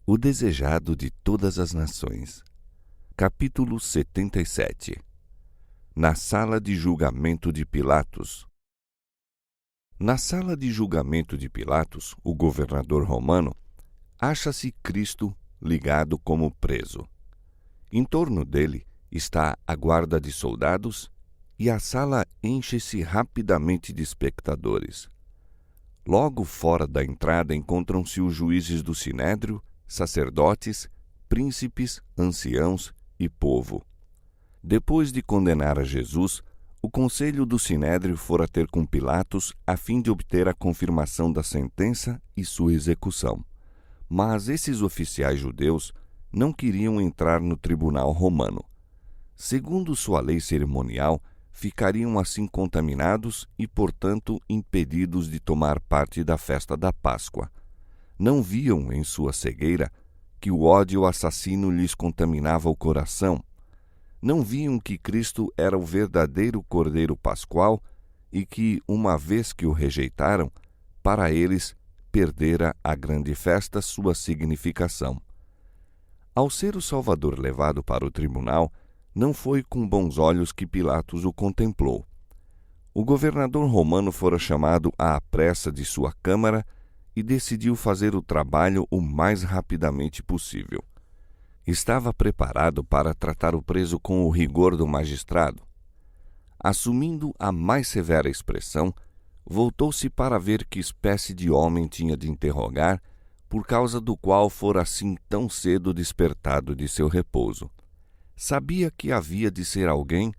O desejado de todas as nações. Capítulo 77. Na sala de julgamento de Pilatos. Na sala de julgamento de Pilatos, o governador romano, acha-se Cristo ligado como preso. Em torno dele está a guarda de soldados e a sala enche-se rapidamente de espectadores. Logo fora da entrada encontram-se os juízes do Sinédrio, sacerdotes, príncipes, anciãos e povo. Depois de condenar a Jesus, o conselho do Sinédrio fora ter com Pilatos a fim de obter a confirmação da sentença e sua execução. Mas esses oficiais judeus não queriam entrar no tribunal romano. Segundo sua lei cerimonial, ficariam assim contaminados e, portanto, impedidos de tomar parte da festa da Páscoa. Não viam, em sua cegueira, que o ódio assassino lhes contaminava o coração. Não viam que Cristo era o verdadeiro Cordeiro Pascual e que, uma vez que o rejeitaram, para eles perdera a grande festa sua significação. Ao ser o Salvador levado para o tribunal, não foi com bons olhos que Pilatos o contemplou. O governador romano fora chamado à pressa de sua câmara e decidiu fazer o trabalho o mais rapidamente possível. Estava preparado para tratar o preso com o rigor do magistrado. Assumindo a mais severa expressão, voltou-se para ver que espécie de homem tinha de interrogar, por causa do qual fora assim tão cedo despertado de seu repouso. Sabia que havia de ser alguém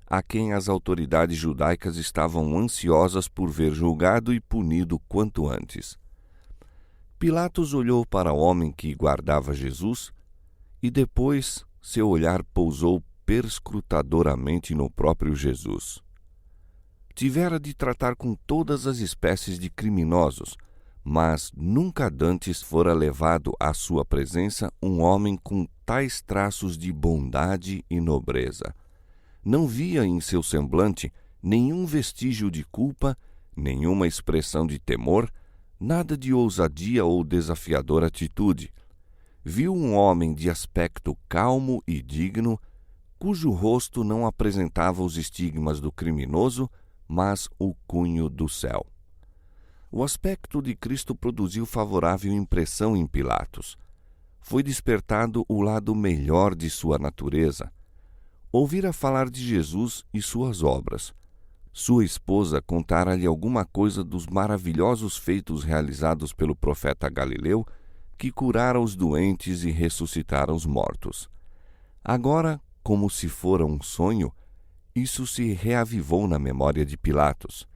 a quem as autoridades judaicas estavam ansiosas por ver julgado e punido quanto antes. Pilatos olhou para o homem que guardava Jesus e depois seu olhar pousou perscrutadoramente no próprio Jesus. Tivera de tratar com todas as espécies de criminosos, mas nunca dantes fora levado à sua presença um homem com tais traços de bondade e nobreza. Não via em seu semblante nenhum vestígio de culpa, nenhuma expressão de temor, nada de ousadia ou desafiadora atitude. Viu um homem de aspecto calmo e digno, cujo rosto não apresentava os estigmas do criminoso, mas o cunho do céu. O aspecto de Cristo produziu favorável impressão em Pilatos. Foi despertado o lado melhor de sua natureza. Ouvira falar de Jesus e suas obras. Sua esposa contara-lhe alguma coisa dos maravilhosos feitos realizados pelo profeta Galileu, que curara os doentes e ressuscitara os mortos. Agora, como se fora um sonho, isso se reavivou na memória de Pilatos.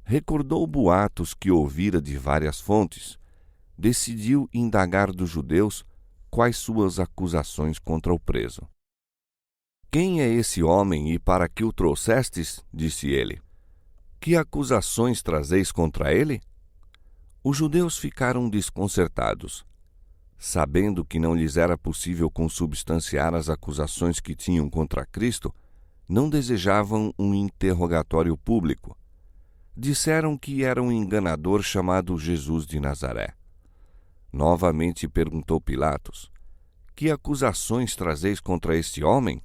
Recordou boatos que ouvira de várias fontes. Decidiu indagar dos judeus quais suas acusações contra o preso. "Quem é esse homem e para que o trouxestes?" disse ele. "Que acusações trazeis contra ele?" Os judeus ficaram desconcertados. Sabendo que não lhes era possível consubstanciar as acusações que tinham contra Cristo, não desejavam um interrogatório público. Disseram que era um enganador chamado Jesus de Nazaré. Novamente perguntou Pilatos: "Que acusações trazeis contra este homem?"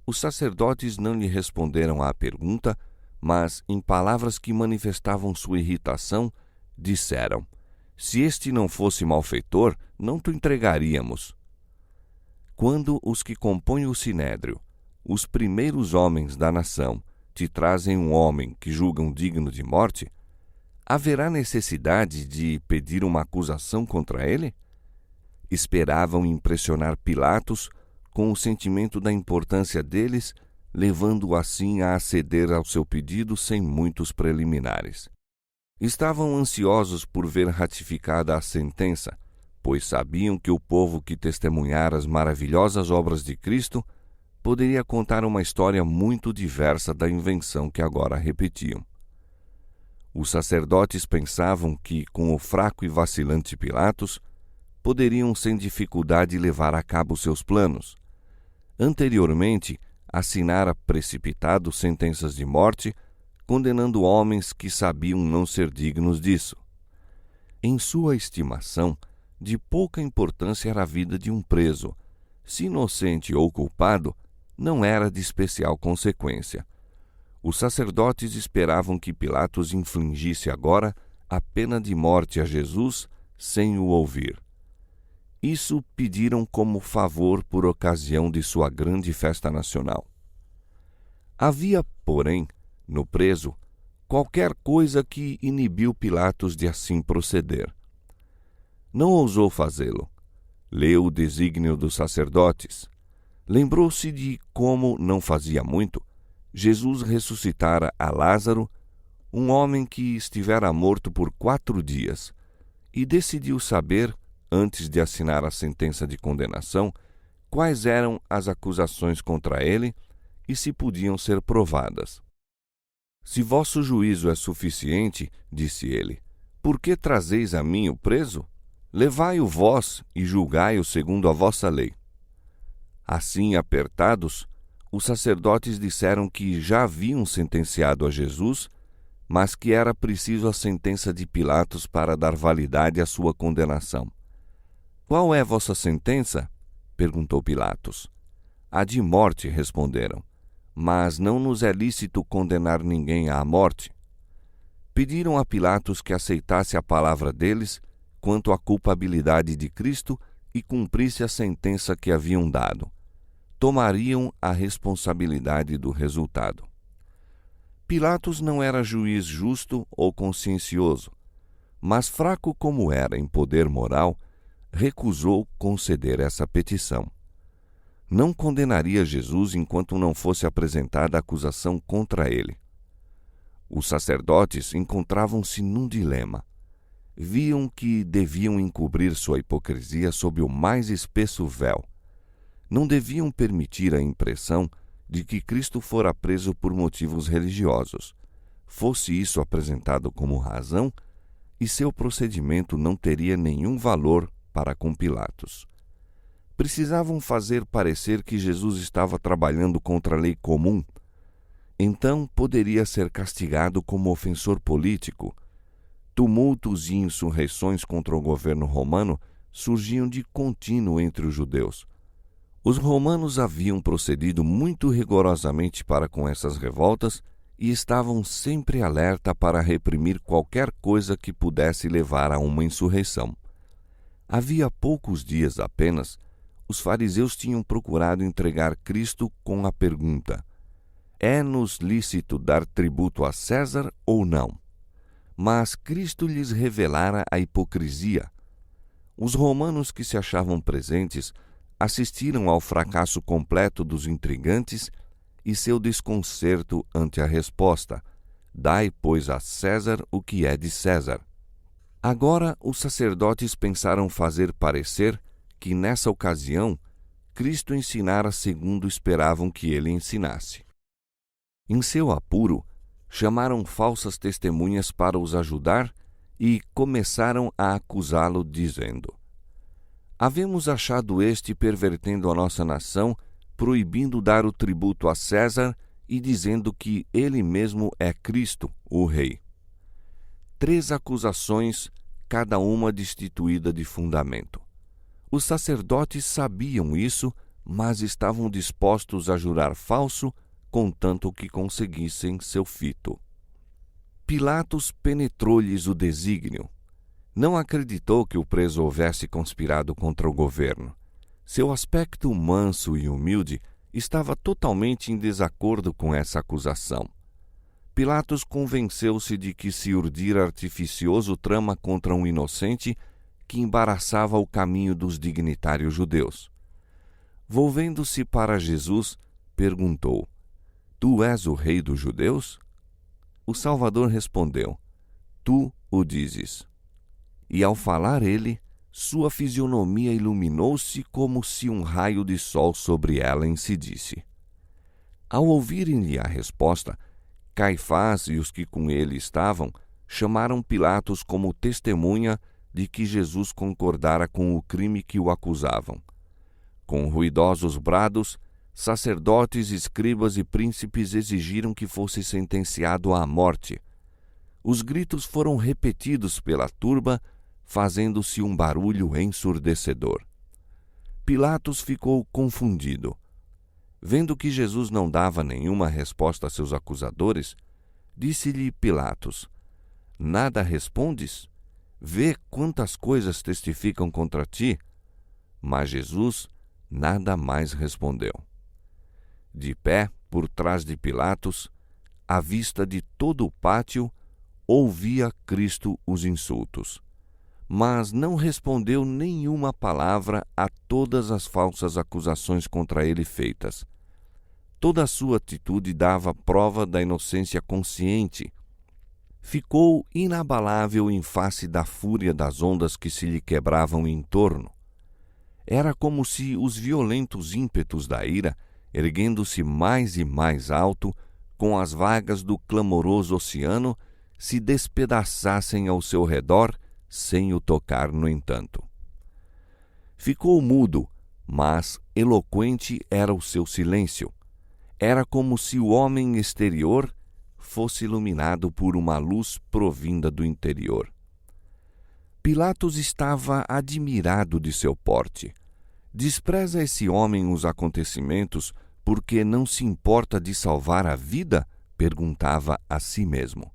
Os sacerdotes não lhe responderam à pergunta, mas, em palavras que manifestavam sua irritação, disseram: "Se este não fosse malfeitor, não te entregaríamos." Quando os que compõem o Sinédrio, os primeiros homens da nação, te trazem um homem que julgam digno de morte, haverá necessidade de pedir uma acusação contra ele? Esperavam impressionar Pilatos com o sentimento da importância deles, levando-o assim a aceder ao seu pedido sem muitos preliminares. Estavam ansiosos por ver ratificada a sentença, pois sabiam que o povo que testemunhara as maravilhosas obras de Cristo poderia contar uma história muito diversa da invenção que agora repetiam. Os sacerdotes pensavam que, com o fraco e vacilante Pilatos, poderiam sem dificuldade levar a cabo seus planos. Anteriormente, assinara precipitado sentenças de morte, condenando homens que sabiam não ser dignos disso. Em sua estimação, de pouca importância era a vida de um preso. Se inocente ou culpado, não era de especial consequência. Os sacerdotes esperavam que Pilatos infligisse agora a pena de morte a Jesus sem o ouvir. Isso pediram como favor por ocasião de sua grande festa nacional. Havia, porém, no preso, qualquer coisa que inibiu Pilatos de assim proceder. Não ousou fazê-lo. Leu o desígnio dos sacerdotes. Lembrou-se de como, não fazia muito, Jesus ressuscitara a Lázaro, um homem que estivera morto por 4 dias, e decidiu saber, antes de assinar a sentença de condenação, quais eram as acusações contra ele e se podiam ser provadas. Se vosso juízo é suficiente, disse ele, por que trazeis a mim o preso? Levai-o vós e julgai-o segundo a vossa lei. Assim apertados, os sacerdotes disseram que já haviam sentenciado a Jesus, mas que era preciso a sentença de Pilatos para dar validade à sua condenação. Qual é vossa sentença? Perguntou Pilatos. A de morte, responderam, mas não nos é lícito condenar ninguém à morte. Pediram a Pilatos que aceitasse a palavra deles quanto à culpabilidade de Cristo e cumprisse a sentença que haviam dado. Tomariam a responsabilidade do resultado. Pilatos não era juiz justo ou consciencioso, mas fraco como era em poder moral, recusou conceder essa petição. Não condenaria Jesus enquanto não fosse apresentada a acusação contra ele. Os sacerdotes encontravam-se num dilema. Viam que deviam encobrir sua hipocrisia sob o mais espesso véu. Não deviam permitir a impressão de que Cristo fora preso por motivos religiosos. Fosse isso apresentado como razão, e seu procedimento não teria nenhum valor para com Pilatos. Precisavam fazer parecer que Jesus estava trabalhando contra a lei comum. Então poderia ser castigado como ofensor político. Tumultos e insurreições contra o governo romano surgiam de contínuo entre os judeus. Os romanos haviam procedido muito rigorosamente para com essas revoltas e estavam sempre alerta para reprimir qualquer coisa que pudesse levar a uma insurreição. Havia poucos dias apenas, os fariseus tinham procurado entregar Cristo com a pergunta: é-nos lícito dar tributo a César ou não? Mas Cristo lhes revelara a hipocrisia. Os romanos que se achavam presentes assistiram ao fracasso completo dos intrigantes e seu desconcerto ante a resposta: dai, pois, a César o que é de César. Agora os sacerdotes pensaram fazer parecer que, nessa ocasião, Cristo ensinara segundo esperavam que ele ensinasse. Em seu apuro, chamaram falsas testemunhas para os ajudar e começaram a acusá-lo, dizendo: havemos achado este pervertendo a nossa nação, proibindo dar o tributo a César e dizendo que ele mesmo é Cristo, o Rei. 3 acusações, cada uma destituída de fundamento. Os sacerdotes sabiam isso, mas estavam dispostos a jurar falso, contanto que conseguissem seu fito. Pilatos penetrou-lhes o desígnio. Não acreditou que o preso houvesse conspirado contra o governo. Seu aspecto manso e humilde estava totalmente em desacordo com essa acusação. Pilatos convenceu-se de que se urdira artificioso trama contra um inocente que embaraçava o caminho dos dignitários judeus. Volvendo-se para Jesus, perguntou: tu és o rei dos judeus? O Salvador respondeu: tu o dizes. E ao falar ele, sua fisionomia iluminou-se como se um raio de sol sobre ela incidisse. Ao ouvirem-lhe a resposta, Caifás e os que com ele estavam chamaram Pilatos como testemunha de que Jesus concordara com o crime que o acusavam. Com ruidosos brados, sacerdotes, escribas e príncipes exigiram que fosse sentenciado à morte. Os gritos foram repetidos pela turba, fazendo-se um barulho ensurdecedor. Pilatos ficou confundido. Vendo que Jesus não dava nenhuma resposta a seus acusadores, disse-lhe Pilatos: Nada respondes? Vê quantas coisas testificam contra ti. Mas Jesus nada mais respondeu. De pé, por trás de Pilatos, à vista de todo o pátio, ouvia Cristo os insultos, mas não respondeu nenhuma palavra a todas as falsas acusações contra ele feitas. Toda a sua atitude dava prova da inocência consciente. Ficou inabalável em face da fúria das ondas que se lhe quebravam em torno. Era como se os violentos ímpetos da ira, erguendo-se mais e mais alto, com as vagas do clamoroso oceano, se despedaçassem ao seu redor, sem o tocar, no entanto. Ficou mudo, mas eloquente era o seu silêncio. Era como se o homem exterior fosse iluminado por uma luz provinda do interior. Pilatos estava admirado de seu porte. Despreza esse homem os acontecimentos porque não se importa de salvar a vida? Perguntava a si mesmo.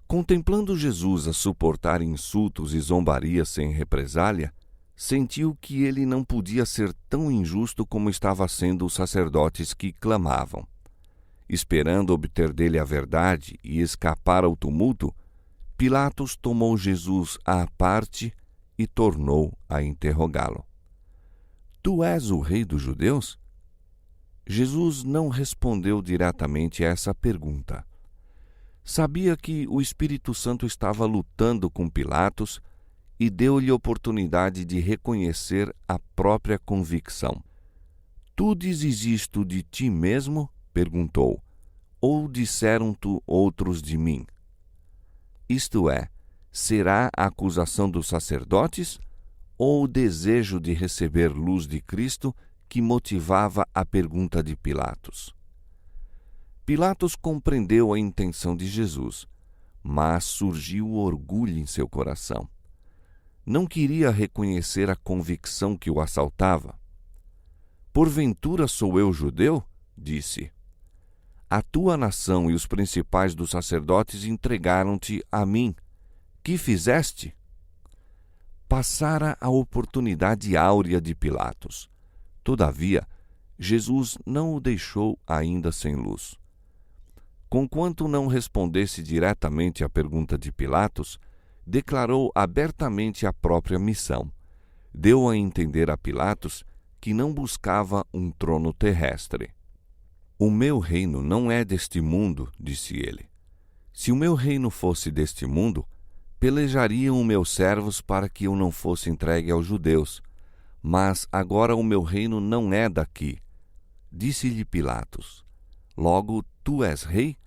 Contemplando Jesus a suportar insultos e zombarias sem represália, sentiu que ele não podia ser tão injusto como estava sendo os sacerdotes que clamavam. Esperando obter dele a verdade e escapar ao tumulto, Pilatos tomou Jesus à parte e tornou a interrogá-lo. Tu és o rei dos judeus? Jesus não respondeu diretamente a essa pergunta. Sabia que o Espírito Santo estava lutando com Pilatos e deu-lhe oportunidade de reconhecer a própria convicção. Tu dizes isto de ti mesmo? Perguntou. Ou disseram-te outros de mim? Isto é, será a acusação dos sacerdotes ou o desejo de receber luz de Cristo que motivava a pergunta de Pilatos? Pilatos compreendeu a intenção de Jesus, mas surgiu o orgulho em seu coração. Não queria reconhecer a convicção que o assaltava. Porventura sou eu judeu? Disse. A tua nação e os principais dos sacerdotes entregaram-te a mim. Que fizeste? Passara a oportunidade áurea de Pilatos. Todavia, Jesus não o deixou ainda sem luz. Conquanto não respondesse diretamente à pergunta de Pilatos, declarou abertamente a própria missão. Deu a entender a Pilatos que não buscava um trono terrestre. O meu reino não é deste mundo, disse ele. Se o meu reino fosse deste mundo, pelejariam meus servos para que eu não fosse entregue aos judeus. Mas agora o meu reino não é daqui. Disse-lhe Pilatos: Logo, tu és rei?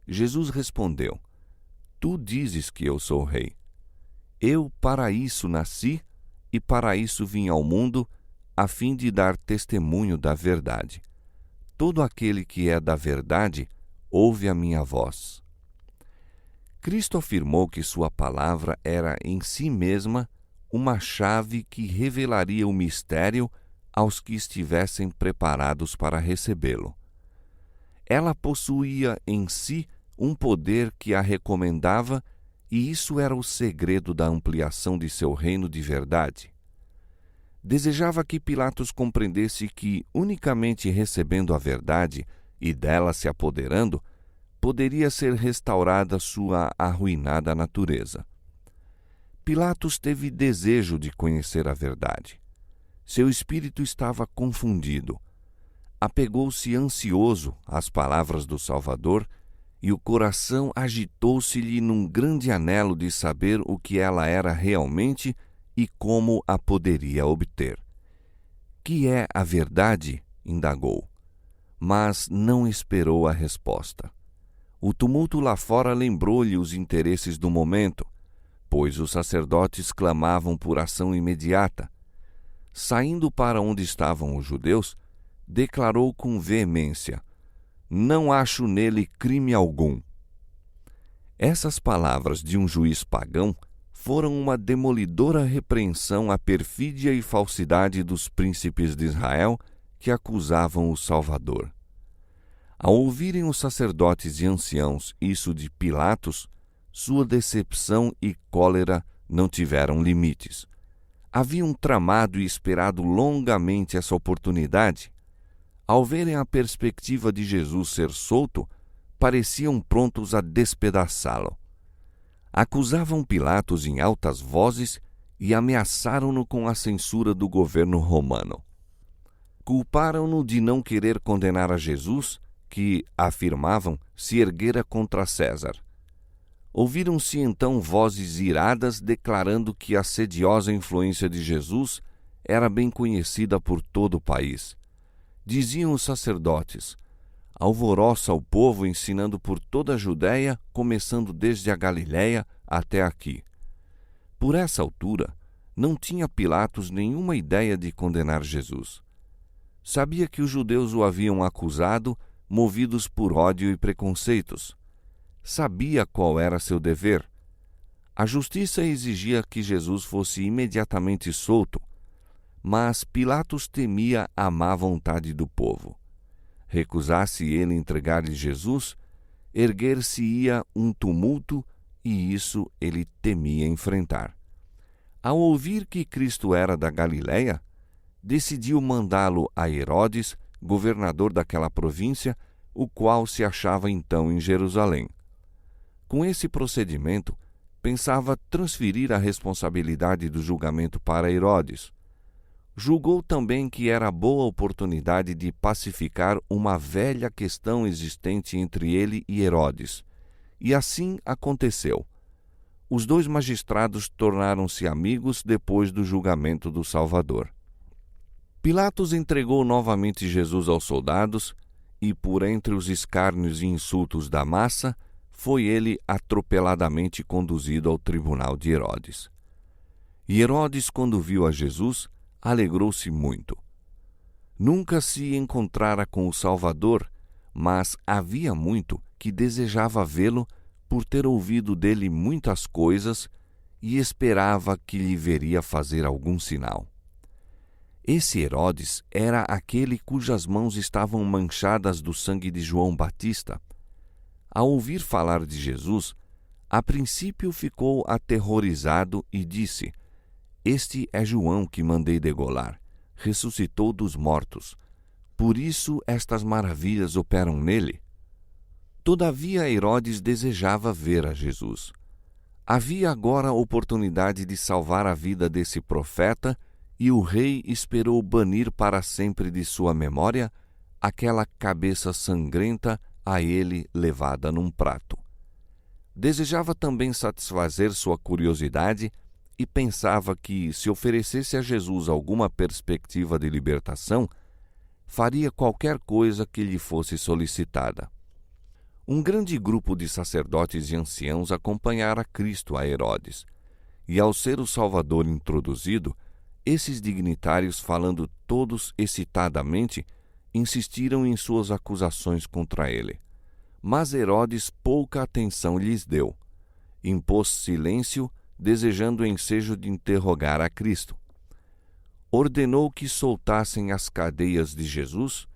Jesus respondeu: Tu dizes que eu sou rei. Eu para isso nasci e para isso vim ao mundo, a fim de dar testemunho da verdade. Todo aquele que é da verdade ouve a minha voz. Cristo afirmou que sua palavra era em si mesma uma chave que revelaria o mistério aos que estivessem preparados para recebê-lo. Ela possuía em si um poder que a recomendava, e isso era o segredo da ampliação de seu reino de verdade. Desejava que Pilatos compreendesse que, unicamente recebendo a verdade e dela se apoderando, poderia ser restaurada sua arruinada natureza. Pilatos teve desejo de conhecer a verdade. Seu espírito estava confundido. Apegou-se ansioso às palavras do Salvador e o coração agitou-se-lhe num grande anelo de saber o que ela era realmente e como a poderia obter. Que é a verdade? Indagou. Mas não esperou a resposta. O tumulto lá fora lembrou-lhe os interesses do momento, pois os sacerdotes clamavam por ação imediata. Saindo para onde estavam os judeus, declarou com veemência: Não acho nele crime algum. Essas palavras de um juiz pagão foram uma demolidora repreensão à perfídia e falsidade dos príncipes de Israel que acusavam o Salvador. Ao ouvirem os sacerdotes e anciãos isso de Pilatos, sua decepção e cólera não tiveram limites. Haviam tramado e esperado longamente essa oportunidade. Ao verem a perspectiva de Jesus ser solto, pareciam prontos a despedaçá-lo. Acusavam Pilatos em altas vozes e ameaçaram-no com a censura do governo romano. Culparam-no de não querer condenar a Jesus, que, afirmavam, se erguera contra César. Ouviram-se então vozes iradas declarando que a sediosa influência de Jesus era bem conhecida por todo o país. Diziam os sacerdotes: alvoroça o povo ensinando por toda a Judéia, começando desde a Galiléia até aqui. Por essa altura, não tinha Pilatos nenhuma ideia de condenar Jesus. Sabia que os judeus o haviam acusado, movidos por ódio e preconceitos. Sabia qual era seu dever. A justiça exigia que Jesus fosse imediatamente solto, mas Pilatos temia a má vontade do povo. Recusasse ele entregar-lhe Jesus, erguer-se-ia um tumulto, e isso ele temia enfrentar. Ao ouvir que Cristo era da Galiléia, decidiu mandá-lo a Herodes, governador daquela província, o qual se achava então em Jerusalém. Com esse procedimento, pensava transferir a responsabilidade do julgamento para Herodes. Julgou também que era boa oportunidade de pacificar uma velha questão existente entre ele e Herodes. E assim aconteceu. Os dois magistrados tornaram-se amigos depois do julgamento do Salvador. Pilatos entregou novamente Jesus aos soldados e, por entre os escárnios e insultos da massa, foi ele atropeladamente conduzido ao tribunal de Herodes. E Herodes, quando viu a Jesus, alegrou-se muito. Nunca se encontrara com o Salvador, mas havia muito que desejava vê-lo por ter ouvido dele muitas coisas e esperava que lhe veria fazer algum sinal. Esse Herodes era aquele cujas mãos estavam manchadas do sangue de João Batista. Ao ouvir falar de Jesus, a princípio ficou aterrorizado e disse: este é João que mandei degolar, ressuscitou dos mortos. Por isso estas maravilhas operam nele. Todavia Herodes desejava ver a Jesus. Havia agora a oportunidade de salvar a vida desse profeta, e o rei esperou banir para sempre de sua memória aquela cabeça sangrenta a ele levada num prato. Desejava também satisfazer sua curiosidade e pensava que, se oferecesse a Jesus alguma perspectiva de libertação, faria qualquer coisa que lhe fosse solicitada. Um grande grupo de sacerdotes e anciãos acompanhara Cristo a Herodes, e ao ser o Salvador introduzido, esses dignitários, falando todos excitadamente, insistiram em suas acusações contra ele. Mas Herodes pouca atenção lhes deu. Impôs silêncio, desejando o ensejo de interrogar a Cristo. Ordenou que soltassem as cadeias de Jesus,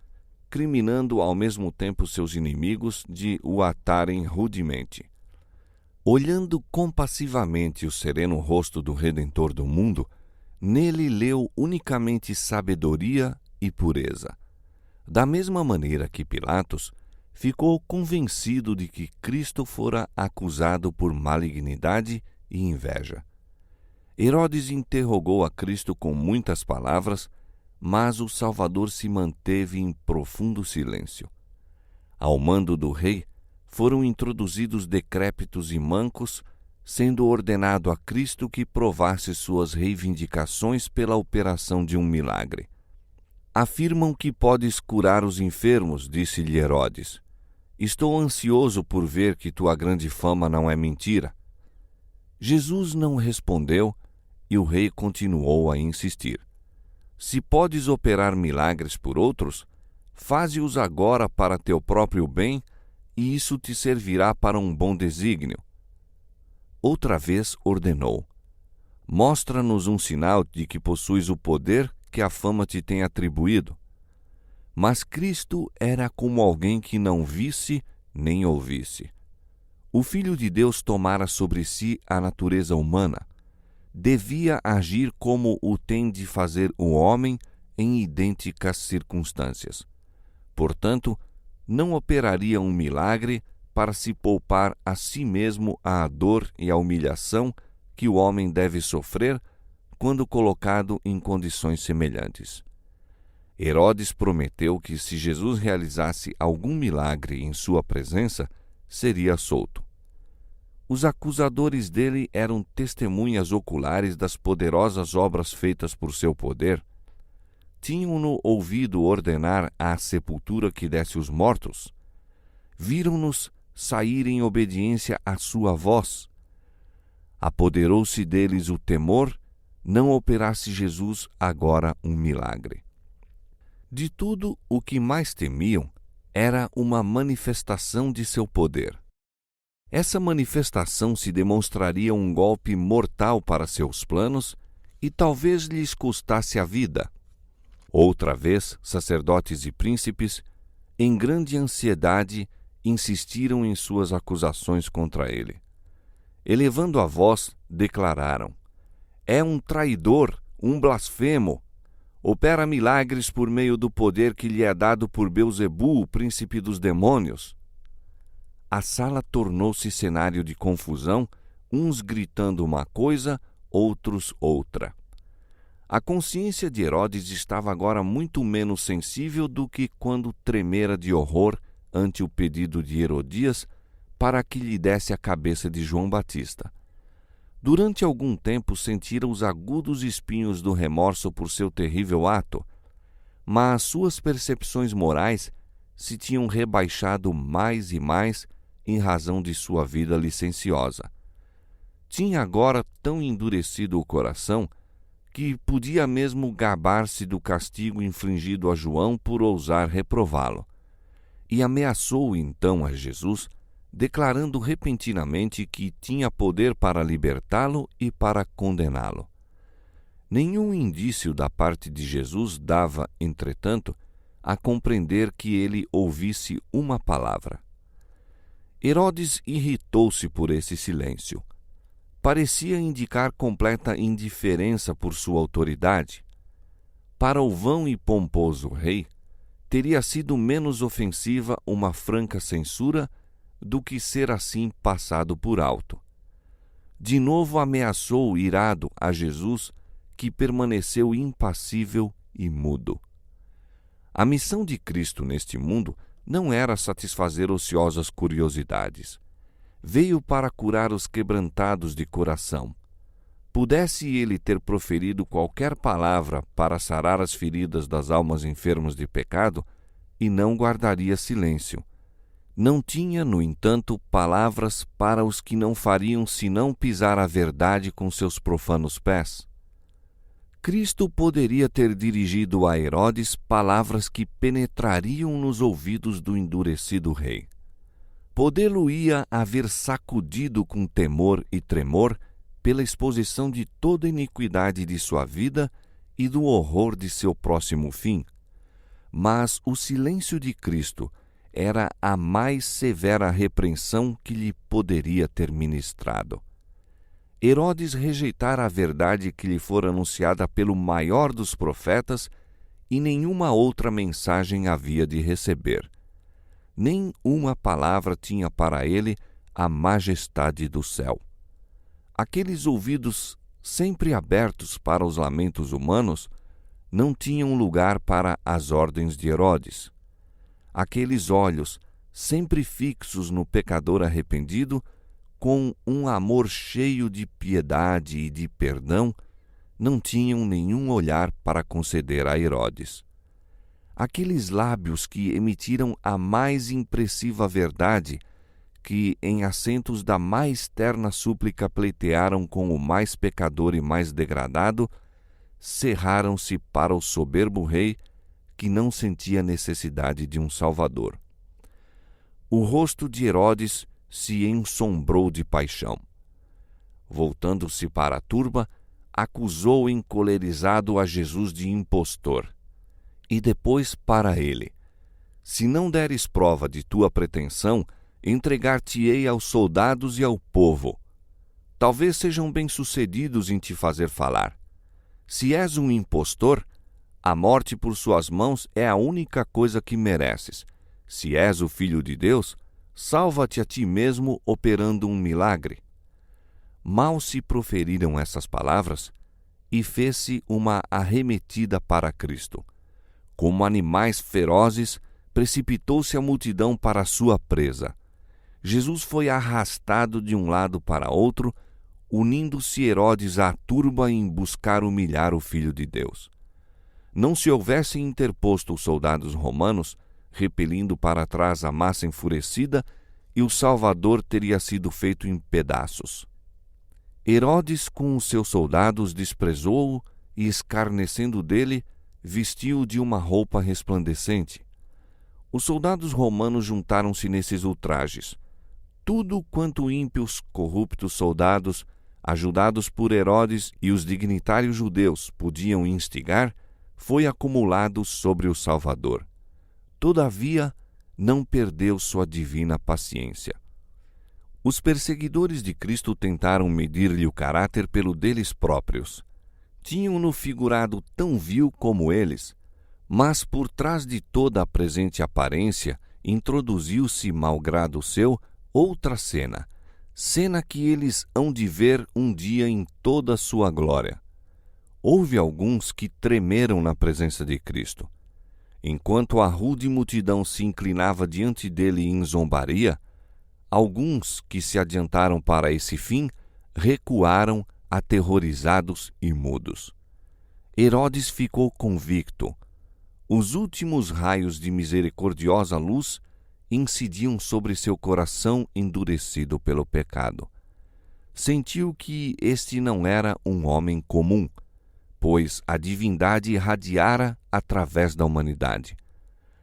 criminando ao mesmo tempo seus inimigos de o atarem rudemente. Olhando compassivamente o sereno rosto do Redentor do mundo, nele leu unicamente sabedoria e pureza. Da mesma maneira que Pilatos, ficou convencido de que Cristo fora acusado por malignidade e inveja. Herodes interrogou a Cristo com muitas palavras, mas o Salvador se manteve em profundo silêncio. Ao mando do rei, foram introduzidos decrépitos e mancos, sendo ordenado a Cristo que provasse suas reivindicações pela operação de um milagre. Afirmam que podes curar os enfermos, disse-lhe Herodes. Estou ansioso por ver que tua grande fama não é mentira. Jesus não respondeu e o rei continuou a insistir. Se podes operar milagres por outros, faze-os agora para teu próprio bem, e isso te servirá para um bom desígnio. Outra vez ordenou: mostra-nos um sinal de que possuis o poder que a fama te tem atribuído. Mas Cristo era como alguém que não visse nem ouvisse. O Filho de Deus tomara sobre si a natureza humana. Devia agir como o tem de fazer o homem em idênticas circunstâncias. Portanto, não operaria um milagre para se poupar a si mesmo a dor e a humilhação que o homem deve sofrer quando colocado em condições semelhantes. Herodes prometeu que, se Jesus realizasse algum milagre em sua presença, seria solto. Os acusadores dele eram testemunhas oculares das poderosas obras feitas por seu poder. Tinham-no ouvido ordenar à sepultura que desse os mortos. Viram-nos sair em obediência à sua voz. Apoderou-se deles o temor, não operasse Jesus agora um milagre. De tudo, o que mais temiam era uma manifestação de seu poder. Essa manifestação se demonstraria um golpe mortal para seus planos e talvez lhes custasse a vida. Outra vez, sacerdotes e príncipes, em grande ansiedade, insistiram em suas acusações contra ele. Elevando a voz, declararam: é um traidor, um blasfemo. Opera milagres por meio do poder que lhe é dado por Beelzebu, o príncipe dos demônios. A sala tornou-se cenário de confusão, uns gritando uma coisa, outros outra. A consciência de Herodes estava agora muito menos sensível do que quando tremera de horror ante o pedido de Herodias para que lhe desse a cabeça de João Batista. Durante algum tempo sentira os agudos espinhos do remorso por seu terrível ato, mas suas percepções morais se tinham rebaixado mais e mais em razão de sua vida licenciosa. Tinha agora tão endurecido o coração que podia mesmo gabar-se do castigo infligido a João por ousar reprová-lo, e ameaçou então a Jesus, declarando repentinamente que tinha poder para libertá-lo e para condená-lo. Nenhum indício da parte de Jesus dava, entretanto, a compreender que ele ouvisse uma palavra. Herodes irritou-se por esse silêncio. Parecia indicar completa indiferença por sua autoridade. Para o vão e pomposo rei, teria sido menos ofensiva uma franca censura do que ser assim passado por alto. De novo ameaçou irado a Jesus, que permaneceu impassível e mudo. A missão de Cristo neste mundo não era satisfazer ociosas curiosidades. Veio para curar os quebrantados de coração. Pudesse ele ter proferido qualquer palavra para sarar as feridas das almas enfermas de pecado, e não guardaria silêncio. Não tinha, no entanto, palavras para os que não fariam senão pisar a verdade com seus profanos pés. Cristo poderia ter dirigido a Herodes palavras que penetrariam nos ouvidos do endurecido rei. Podê-lo-ia haver sacudido com temor e tremor pela exposição de toda a iniquidade de sua vida e do horror de seu próximo fim. Mas o silêncio de Cristo era a mais severa repreensão que lhe poderia ter ministrado. Herodes rejeitara a verdade que lhe fora anunciada pelo maior dos profetas e nenhuma outra mensagem havia de receber. Nem uma palavra tinha para ele a majestade do céu. Aqueles ouvidos sempre abertos para os lamentos humanos não tinham lugar para as ordens de Herodes. Aqueles olhos, sempre fixos no pecador arrependido, com um amor cheio de piedade e de perdão, não tinham nenhum olhar para conceder a Herodes. Aqueles lábios que emitiram a mais impressiva verdade, que em acentos da mais terna súplica pleitearam com o mais pecador e mais degradado, cerraram-se para o soberbo rei, que não sentia necessidade de um salvador. O rosto de Herodes se ensombrou de paixão. Voltando-se para a turba, acusou encolerizado a Jesus de impostor. E depois para ele: se não deres prova de tua pretensão, entregar-te-ei aos soldados e ao povo. Talvez sejam bem-sucedidos em te fazer falar. Se és um impostor, a morte por suas mãos é a única coisa que mereces. Se és o Filho de Deus, salva-te a ti mesmo operando um milagre. Mal se proferiram essas palavras, e fez-se uma arremetida para Cristo. Como animais ferozes, precipitou-se a multidão para a sua presa. Jesus foi arrastado de um lado para outro, unindo-se Herodes à turba em buscar humilhar o Filho de Deus. Não se houvessem interposto os soldados romanos, repelindo para trás a massa enfurecida, e o Salvador teria sido feito em pedaços. Herodes, com os seus soldados, desprezou-o e, escarnecendo dele, vestiu-o de uma roupa resplandecente. Os soldados romanos juntaram-se nesses ultrajes. Tudo quanto ímpios, corruptos soldados, ajudados por Herodes e os dignitários judeus, podiam instigar, foi acumulado sobre o Salvador. Todavia, não perdeu sua divina paciência. Os perseguidores de Cristo tentaram medir-lhe o caráter pelo deles próprios. Tinham-no figurado tão vil como eles, mas por trás de toda a presente aparência introduziu-se, malgrado seu, outra cena que eles hão de ver um dia em toda a sua glória. Houve alguns que tremeram na presença de Cristo. Enquanto a rude multidão se inclinava diante dele em zombaria, alguns que se adiantaram para esse fim recuaram, aterrorizados e mudos. Herodes ficou convicto. Os últimos raios de misericordiosa luz incidiam sobre seu coração endurecido pelo pecado. Sentiu que este não era um homem comum, pois a divindade irradiara através da humanidade.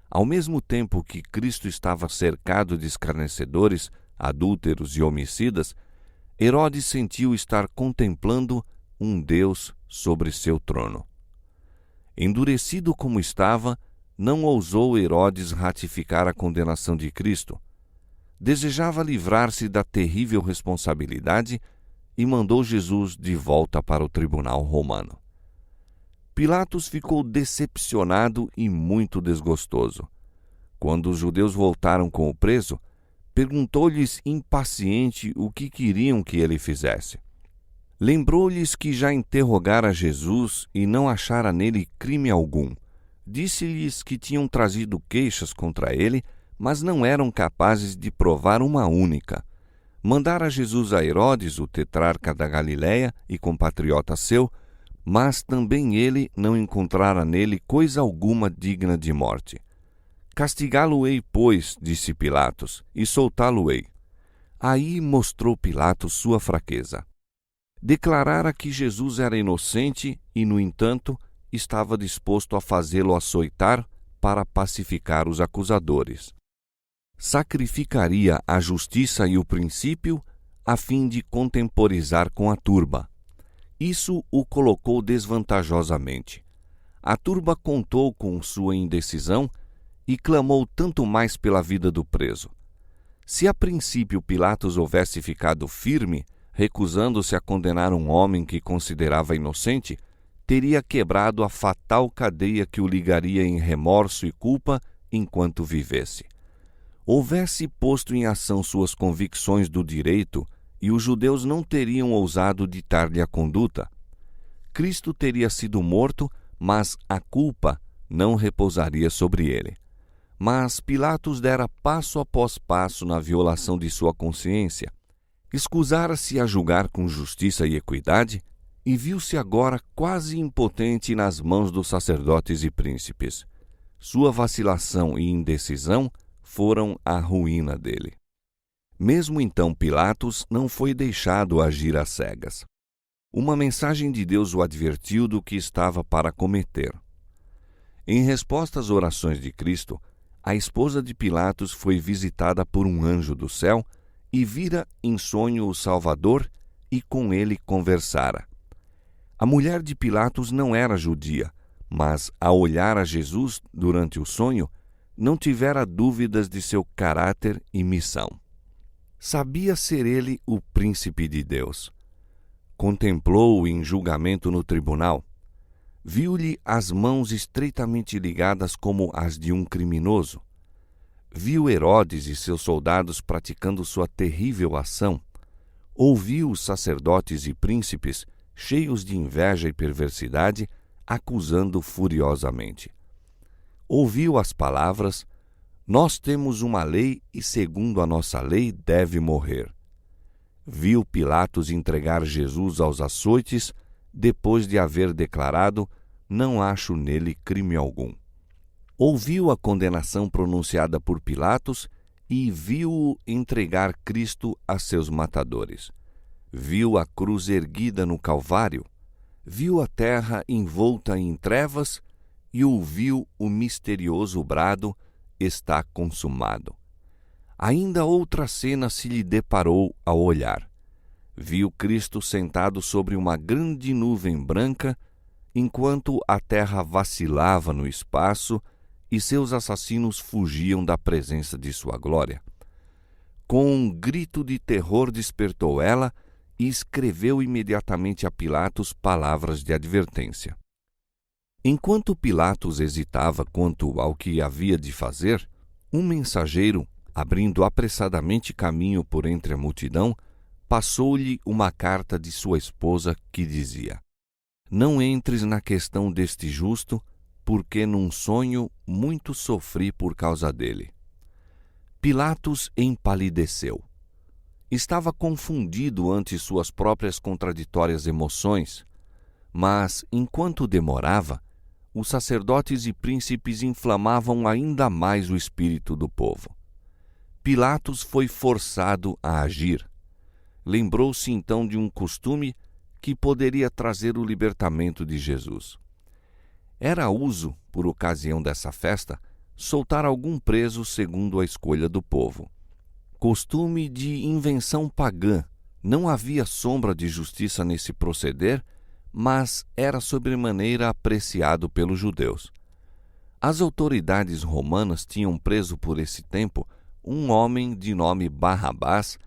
Ao mesmo tempo que Cristo estava cercado de escarnecedores, adúlteros e homicidas, Herodes sentiu estar contemplando um Deus sobre seu trono. Endurecido como estava, não ousou Herodes ratificar a condenação de Cristo. Desejava livrar-se da terrível responsabilidade e mandou Jesus de volta para o tribunal romano. Pilatos ficou decepcionado e muito desgostoso. Quando os judeus voltaram com o preso, perguntou-lhes impaciente o que queriam que ele fizesse. Lembrou-lhes que já interrogara Jesus e não achara nele crime algum. Disse-lhes que tinham trazido queixas contra ele, mas não eram capazes de provar uma única. Mandara Jesus a Herodes, o tetrarca da Galiléia e compatriota seu, mas também ele não encontrara nele coisa alguma digna de morte. Castigá-lo-ei, pois, disse Pilatos, e soltá-lo-ei. Aí mostrou Pilatos sua fraqueza. Declarara que Jesus era inocente e, no entanto, estava disposto a fazê-lo açoitar para pacificar os acusadores. Sacrificaria a justiça e o princípio a fim de contemporizar com a turba. Isso o colocou desvantajosamente. A turba contou com sua indecisão e clamou tanto mais pela vida do preso. Se a princípio Pilatos houvesse ficado firme, recusando-se a condenar um homem que considerava inocente, teria quebrado a fatal cadeia que o ligaria em remorso e culpa enquanto vivesse. Houvesse posto em ação suas convicções do direito e os judeus não teriam ousado ditar-lhe a conduta. Cristo teria sido morto, mas a culpa não repousaria sobre ele. Mas Pilatos dera passo após passo na violação de sua consciência. Escusara-se a julgar com justiça e equidade e viu-se agora quase impotente nas mãos dos sacerdotes e príncipes. Sua vacilação e indecisão foram a ruína dele. Mesmo então Pilatos não foi deixado agir às cegas. Uma mensagem de Deus o advertiu do que estava para cometer. Em resposta às orações de Cristo, a esposa de Pilatos foi visitada por um anjo do céu e vira em sonho o Salvador e com ele conversara. A mulher de Pilatos não era judia, mas, ao olhar a Jesus durante o sonho, não tivera dúvidas de seu caráter e missão. Sabia ser ele o príncipe de Deus. Contemplou-o em julgamento no tribunal. Viu-lhe as mãos estreitamente ligadas como as de um criminoso. Viu Herodes e seus soldados praticando sua terrível ação. Ouviu os sacerdotes e príncipes, cheios de inveja e perversidade, acusando furiosamente. Ouviu as palavras: "Nós temos uma lei e, segundo a nossa lei, deve morrer." Viu Pilatos entregar Jesus aos açoites, depois de haver declarado: "Não acho nele crime algum." Ouviu a condenação pronunciada por Pilatos e viu-o entregar Cristo a seus matadores. Viu a cruz erguida no Calvário, viu a terra envolta em trevas e ouviu o misterioso brado: "Está consumado." Ainda outra cena se lhe deparou ao olhar. Viu Cristo sentado sobre uma grande nuvem branca, enquanto a terra vacilava no espaço e seus assassinos fugiam da presença de sua glória. Com um grito de terror despertou ela e escreveu imediatamente a Pilatos palavras de advertência. Enquanto Pilatos hesitava quanto ao que havia de fazer, um mensageiro, abrindo apressadamente caminho por entre a multidão, passou-lhe uma carta de sua esposa que dizia: "Não entres na questão deste justo, porque num sonho muito sofri por causa dele." Pilatos empalideceu. Estava confundido ante suas próprias contraditórias emoções, mas, enquanto demorava, os sacerdotes e príncipes inflamavam ainda mais o espírito do povo. Pilatos foi forçado a agir. Lembrou-se então de um costume que poderia trazer o libertamento de Jesus. Era uso, por ocasião dessa festa, soltar algum preso segundo a escolha do povo. Costume de invenção pagã, não havia sombra de justiça nesse proceder, mas era sobremaneira apreciado pelos judeus. As autoridades romanas tinham preso por esse tempo um homem de nome Barrabás,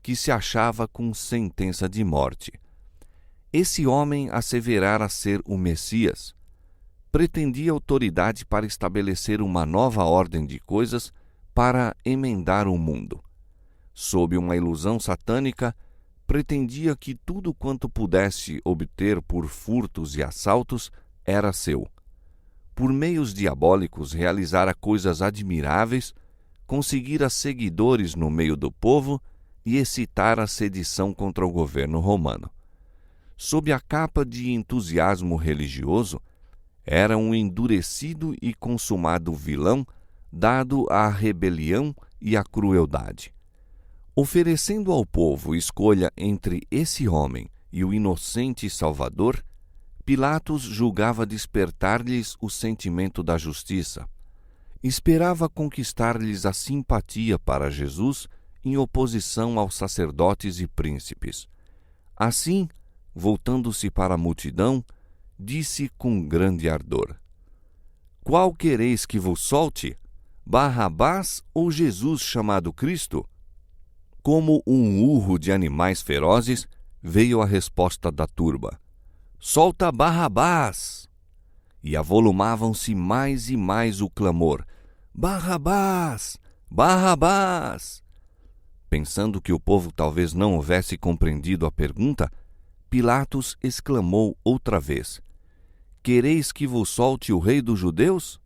que se achava com sentença de morte. Esse homem asseverara ser o Messias. Pretendia autoridade para estabelecer uma nova ordem de coisas para emendar o mundo. Sob uma ilusão satânica, pretendia que tudo quanto pudesse obter por furtos e assaltos era seu. Por meios diabólicos realizara coisas admiráveis, conseguira seguidores no meio do povo e excitara a sedição contra o governo romano. Sob a capa de entusiasmo religioso, era um endurecido e consumado vilão, dado à rebelião e à crueldade. Oferecendo ao povo escolha entre esse homem e o inocente Salvador, Pilatos julgava despertar-lhes o sentimento da justiça. Esperava conquistar-lhes a simpatia para Jesus em oposição aos sacerdotes e príncipes. Assim, voltando-se para a multidão, disse com grande ardor: "Qual quereis que vos solte? Barrabás ou Jesus chamado Cristo?" Como um urro de animais ferozes, veio a resposta da turba: "Solta Barrabás!" E avolumavam-se mais e mais o clamor: "Barrabás! Barrabás!" Pensando que o povo talvez não houvesse compreendido a pergunta, Pilatos exclamou outra vez: "Quereis que vos solte o rei dos judeus?"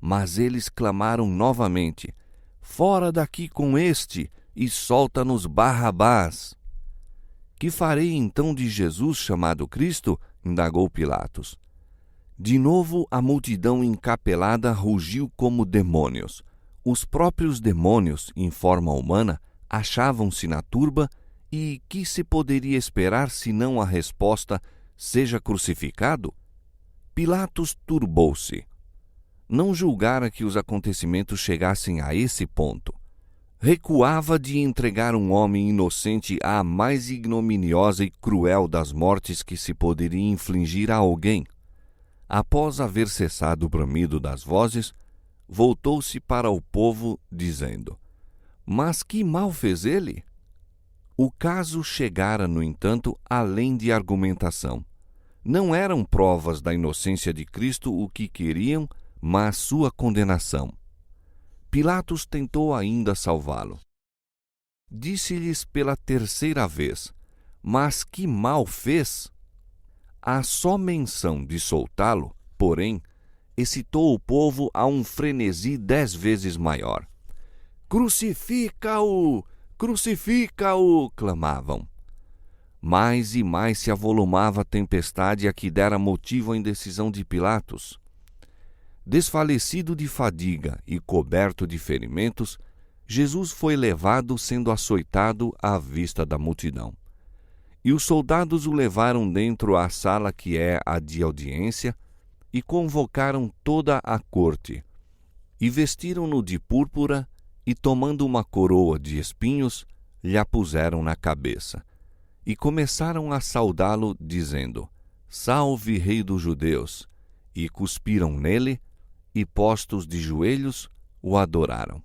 Mas eles clamaram novamente: "Fora daqui com este e solta-nos Barrabás." "Que farei então de Jesus chamado Cristo?" indagou Pilatos. De novo a multidão encapelada rugiu como demônios. Os próprios demônios, em forma humana, achavam-se na turba e que se poderia esperar senão a resposta: "Seja crucificado"? Pilatos turbou-se. Não julgara que os acontecimentos chegassem a esse ponto. recuava de entregar um homem inocente à mais ignominiosa e cruel das mortes que se poderia infligir a alguém. Após haver cessado o bramido das vozes, voltou-se para o povo, dizendo: Mas que mal fez ele? O caso chegara, no entanto, além de argumentação. Não eram provas da inocência de Cristo o que queriam, mas sua condenação. Pilatos tentou ainda salvá-lo. Disse-lhes pela terceira vez: Mas que mal fez? A só menção de soltá-lo, porém, excitou o povo a um frenesi 10 vezes maior. Crucifica-o! Crucifica-o! Clamavam. Mais e mais se avolumava a tempestade a que dera motivo à indecisão de Pilatos. Desfalecido de fadiga e coberto de ferimentos, Jesus foi levado sendo açoitado à vista da multidão. E os soldados o levaram dentro à sala que é a de audiência e convocaram toda a corte. E vestiram-no de púrpura e, tomando uma coroa de espinhos, lhe a puseram na cabeça. E começaram a saudá-lo, dizendo: Salve, Rei dos Judeus! E cuspiram nele, e postos de joelhos, o adoraram.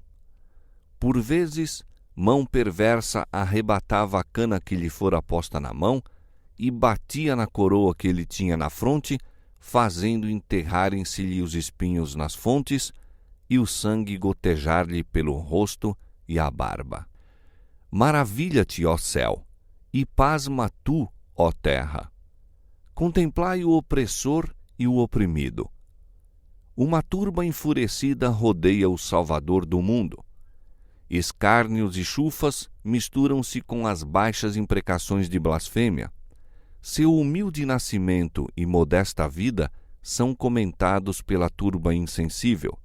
Por vezes, mão perversa arrebatava a cana que lhe fora posta na mão e batia na coroa que ele tinha na fronte, fazendo enterrarem-se-lhe os espinhos nas fontes e o sangue gotejar-lhe pelo rosto e a barba. Maravilha-te, ó céu, e pasma tu, ó terra. Contemplai o opressor e o oprimido. Uma turba enfurecida rodeia o Salvador do mundo. Escárnios e chufas misturam-se com as baixas imprecações de blasfêmia. Seu humilde nascimento e modesta vida são comentados pela turba insensível.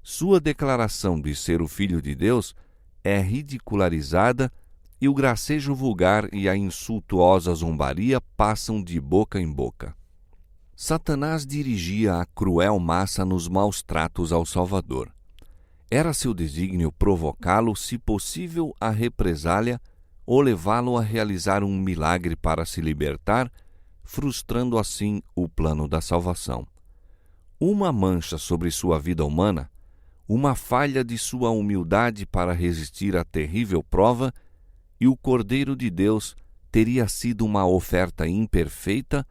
Sua declaração de ser o Filho de Deus é ridicularizada e o gracejo vulgar e a insultuosa zombaria passam de boca em boca. Satanás dirigia a cruel massa nos maus tratos ao Salvador. Era seu desígnio provocá-lo, se possível, à represália ou levá-lo a realizar um milagre para se libertar, frustrando assim o plano da salvação. Uma mancha sobre sua vida humana, uma falha de sua humildade para resistir à terrível prova, e o Cordeiro de Deus teria sido uma oferta imperfeita,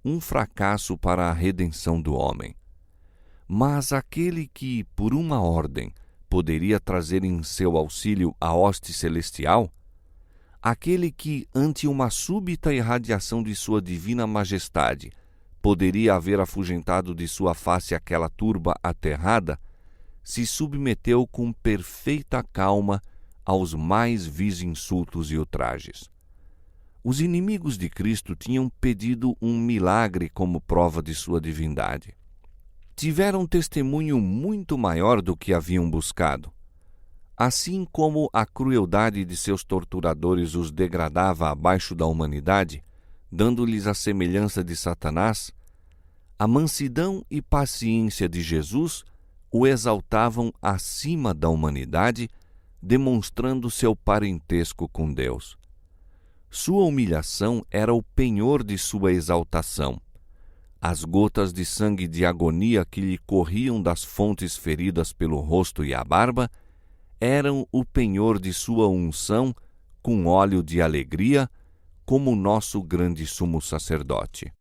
um fracasso para a redenção do homem. Mas aquele que, por uma ordem, poderia trazer em seu auxílio a hoste celestial, aquele que, ante uma súbita irradiação de sua divina majestade, poderia haver afugentado de sua face aquela turba aterrada, se submeteu com perfeita calma aos mais vis insultos e ultrajes. Os inimigos de Cristo tinham pedido um milagre como prova de sua divindade. Tiveram um testemunho muito maior do que haviam buscado. Assim como a crueldade de seus torturadores os degradava abaixo da humanidade, dando-lhes a semelhança de Satanás, a mansidão e paciência de Jesus o exaltavam acima da humanidade, demonstrando seu parentesco com Deus. Sua humilhação era o penhor de sua exaltação. As gotas de sangue de agonia que lhe corriam das fontes feridas pelo rosto e a barba eram o penhor de sua unção com óleo de alegria, como o nosso grande sumo sacerdote.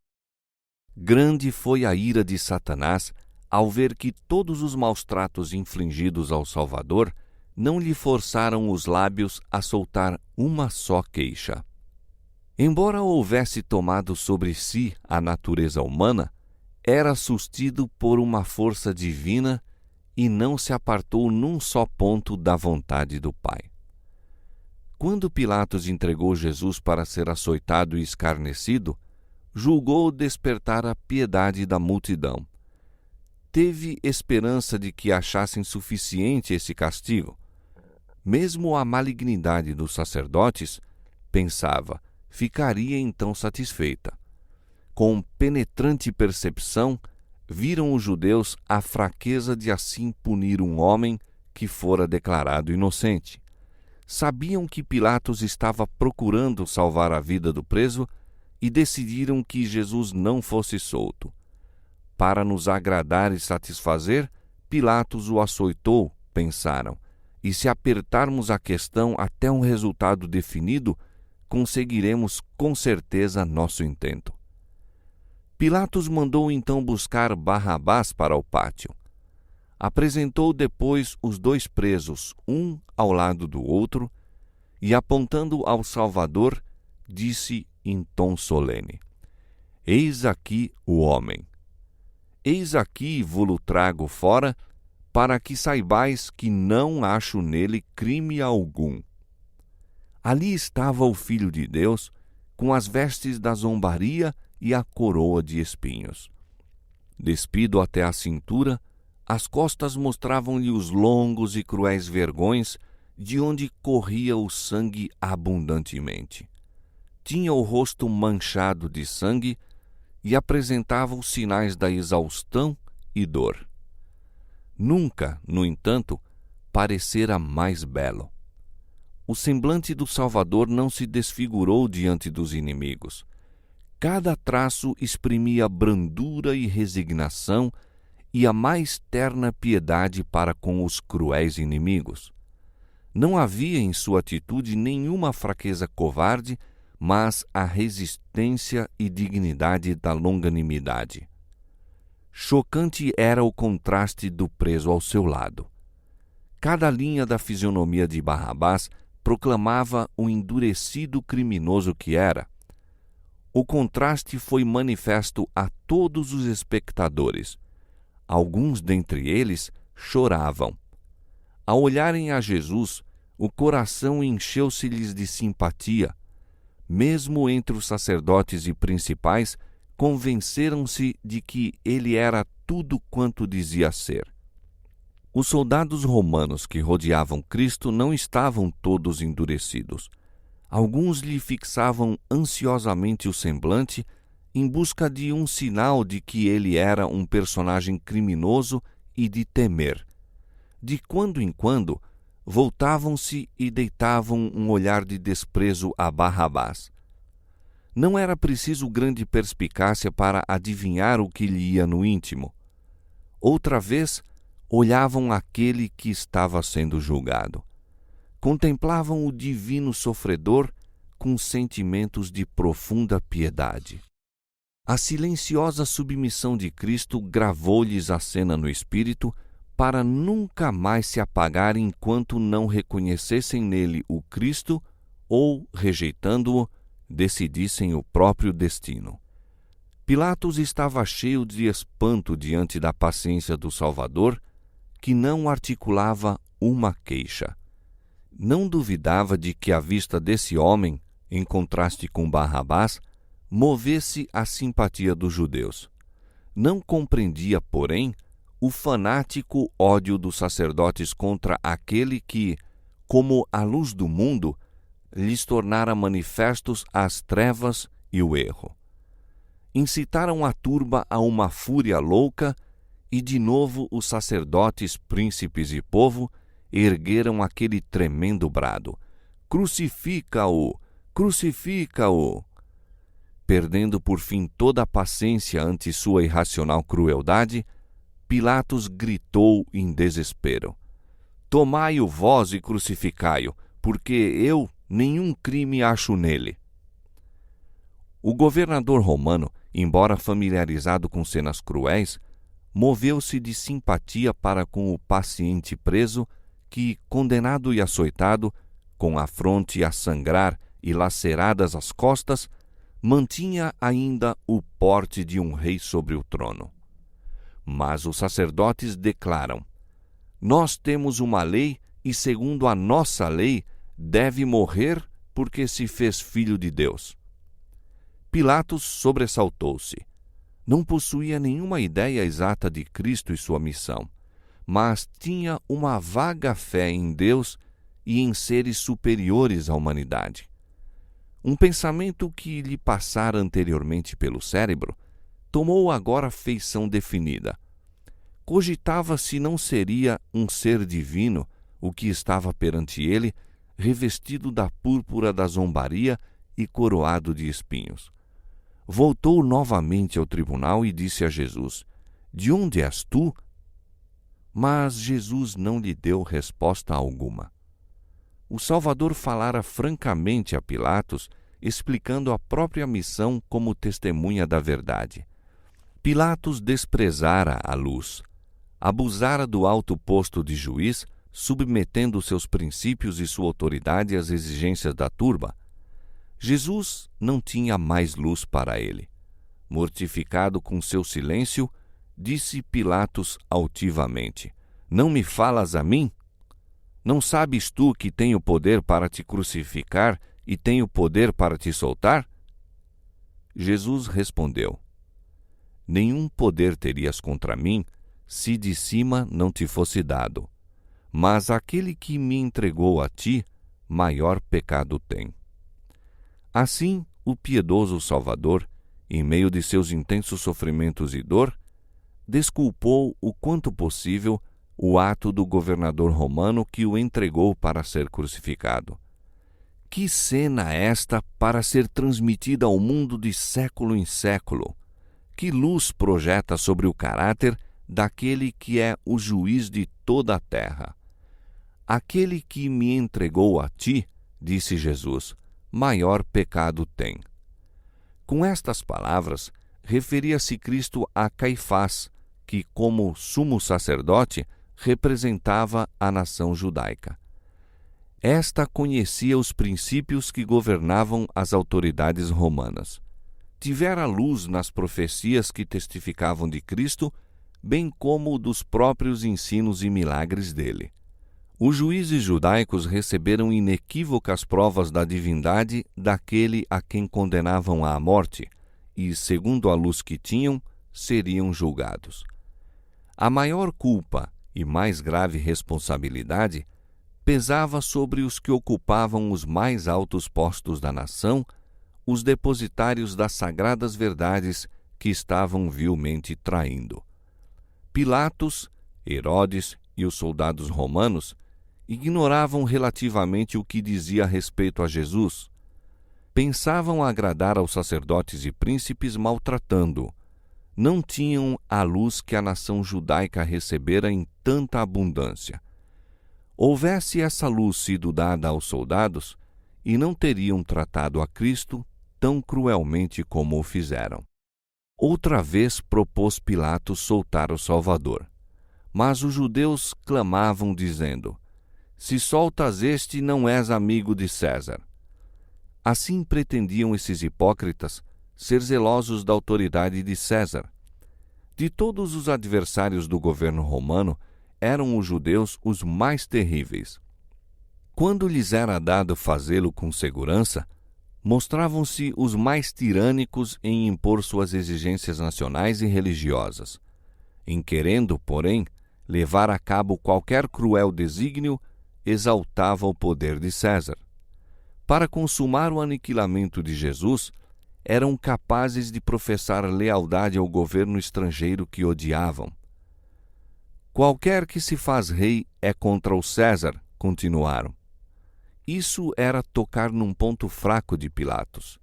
Grande foi a ira de Satanás ao ver que todos os maus tratos infligidos ao Salvador não lhe forçaram os lábios a soltar uma só queixa. Embora houvesse tomado sobre si a natureza humana, era sustido por uma força divina e não se apartou num só ponto da vontade do Pai. Quando Pilatos entregou Jesus para ser açoitado e escarnecido, julgou despertar a piedade da multidão. Teve esperança de que achassem suficiente esse castigo. Mesmo a malignidade dos sacerdotes, pensava, ficaria então satisfeita. Com penetrante percepção, viram os judeus a fraqueza de assim punir um homem que fora declarado inocente. sabiam que Pilatos estava procurando salvar a vida do preso e decidiram que Jesus não fosse solto. Para nos agradar e satisfazer, Pilatos o açoitou, pensaram, e se apertarmos a questão até um resultado definido, conseguiremos com certeza nosso intento. Pilatos mandou então buscar Barrabás para o pátio. Apresentou depois os dois presos, um ao lado do outro, e apontando ao Salvador, disse em tom solene: Eis aqui o homem. Eis aqui vo-lo trago fora, para que saibais que não acho nele crime algum. Ali estava o Filho de Deus, com as vestes da zombaria e a coroa de espinhos. Despido até a cintura, as costas mostravam-lhe os longos e cruéis vergões, de onde corria o sangue abundantemente. Tinha o rosto manchado de sangue e apresentava os sinais da exaustão e dor. Nunca, no entanto, parecera mais belo. O semblante do Salvador não se desfigurou diante dos inimigos. Cada traço exprimia brandura e resignação e a mais terna piedade para com os cruéis inimigos. Não havia em sua atitude nenhuma fraqueza covarde, mas a resistência e dignidade da longanimidade. Chocante era o contraste do preso ao seu lado. Cada linha da fisionomia de Barrabás proclamava o endurecido criminoso que era. O contraste foi manifesto a todos os espectadores. Alguns dentre eles choravam. Ao olharem a Jesus, o coração encheu-se-lhes de simpatia. Mesmo entre os sacerdotes e principais, convenceram-se de que ele era tudo quanto dizia ser. Os soldados romanos que rodeavam Cristo não estavam todos endurecidos. Alguns lhe fixavam ansiosamente o semblante em busca de um sinal de que ele era um personagem criminoso e de temer. De quando em quando, voltavam-se e deitavam um olhar de desprezo a Barrabás. Não era preciso grande perspicácia para adivinhar o que lhe ia no íntimo. Outra vez, olhavam aquele que estava sendo julgado. Contemplavam o divino sofredor com sentimentos de profunda piedade. A silenciosa submissão de Cristo gravou-lhes a cena no espírito para nunca mais se apagar enquanto não reconhecessem nele o Cristo ou, rejeitando-o, decidissem o próprio destino. Pilatos estava cheio de espanto diante da paciência do Salvador, que não articulava uma queixa. Não duvidava de que a vista desse homem, em contraste com Barrabás, movesse a simpatia dos judeus. Não compreendia, porém, o fanático ódio dos sacerdotes contra aquele que, como a luz do mundo, lhes tornara manifestos as trevas e o erro. Incitaram a turba a uma fúria louca e, de novo, os sacerdotes, príncipes e povo ergueram aquele tremendo brado: Crucifica-o! Crucifica-o! Perdendo por fim toda a paciência ante sua irracional crueldade, Pilatos gritou em desespero: Tomai-o vós e crucificai-o, porque eu nenhum crime acho nele. O governador romano, embora familiarizado com cenas cruéis, moveu-se de simpatia para com o paciente preso que, condenado e açoitado, com a fronte a sangrar e laceradas as costas, mantinha ainda o porte de um rei sobre o trono. Mas os sacerdotes declaram: Nós temos uma lei e, segundo a nossa lei, deve morrer porque se fez filho de Deus. Pilatos sobressaltou-se. Não possuía nenhuma ideia exata de Cristo e sua missão, mas tinha uma vaga fé em Deus e em seres superiores à humanidade. Um pensamento que lhe passara anteriormente pelo cérebro tomou agora feição definida. Cogitava se não seria um ser divino o que estava perante ele, revestido da púrpura da zombaria e coroado de espinhos. Voltou novamente ao tribunal e disse a Jesus: De onde és tu? Mas Jesus não lhe deu resposta alguma. O Salvador falara francamente a Pilatos, explicando a própria missão como testemunha da verdade. Pilatos desprezara a luz, abusara do alto posto de juiz, submetendo seus princípios e sua autoridade às exigências da turba. Jesus não tinha mais luz para ele. Mortificado com seu silêncio, disse Pilatos altivamente: Não me falas a mim? Não sabes tu que tenho poder para te crucificar e tenho poder para te soltar? Jesus respondeu: Nenhum poder terias contra mim se de cima não te fosse dado. Mas aquele que me entregou a ti, maior pecado tem. Assim, o piedoso Salvador, em meio de seus intensos sofrimentos e dor, desculpou o quanto possível o ato do governador romano que o entregou para ser crucificado. Que cena esta para ser transmitida ao mundo de século em século! Que luz projeta sobre o caráter daquele que é o juiz de toda a terra! Aquele que me entregou a ti, disse Jesus, maior pecado tem. Com estas palavras, referia-se Cristo a Caifás, que, como sumo sacerdote, representava a nação judaica. Esta conhecia os princípios que governavam as autoridades romanas. Tivera luz nas profecias que testificavam de Cristo, bem como dos próprios ensinos e milagres dele. Os juízes judaicos receberam inequívocas provas da divindade daquele a quem condenavam à morte, e, segundo a luz que tinham, seriam julgados. A maior culpa e mais grave responsabilidade pesava sobre os que ocupavam os mais altos postos da nação, os depositários das sagradas verdades que estavam vilmente traindo. Pilatos, Herodes e os soldados romanos ignoravam relativamente o que dizia a respeito a Jesus. Pensavam agradar aos sacerdotes e príncipes maltratando-o. Não tinham a luz que a nação judaica recebera em tanta abundância. Houvesse essa luz sido dada aos soldados, e não teriam tratado a Cristo tão cruelmente como o fizeram. Outra vez propôs Pilatos soltar o Salvador. Mas os judeus clamavam, dizendo: Se soltas este, não és amigo de César. Assim pretendiam esses hipócritas ser zelosos da autoridade de César. De todos os adversários do governo romano, eram os judeus os mais terríveis. Quando lhes era dado fazê-lo com segurança, mostravam-se os mais tirânicos em impor suas exigências nacionais e religiosas. Em querendo, porém, levar a cabo qualquer cruel desígnio, exaltava o poder de César. Para consumar o aniquilamento de Jesus, eram capazes de professar lealdade ao governo estrangeiro que odiavam. Qualquer que se faz rei é contra o César, continuaram. Isso era tocar num ponto fraco de Pilatos.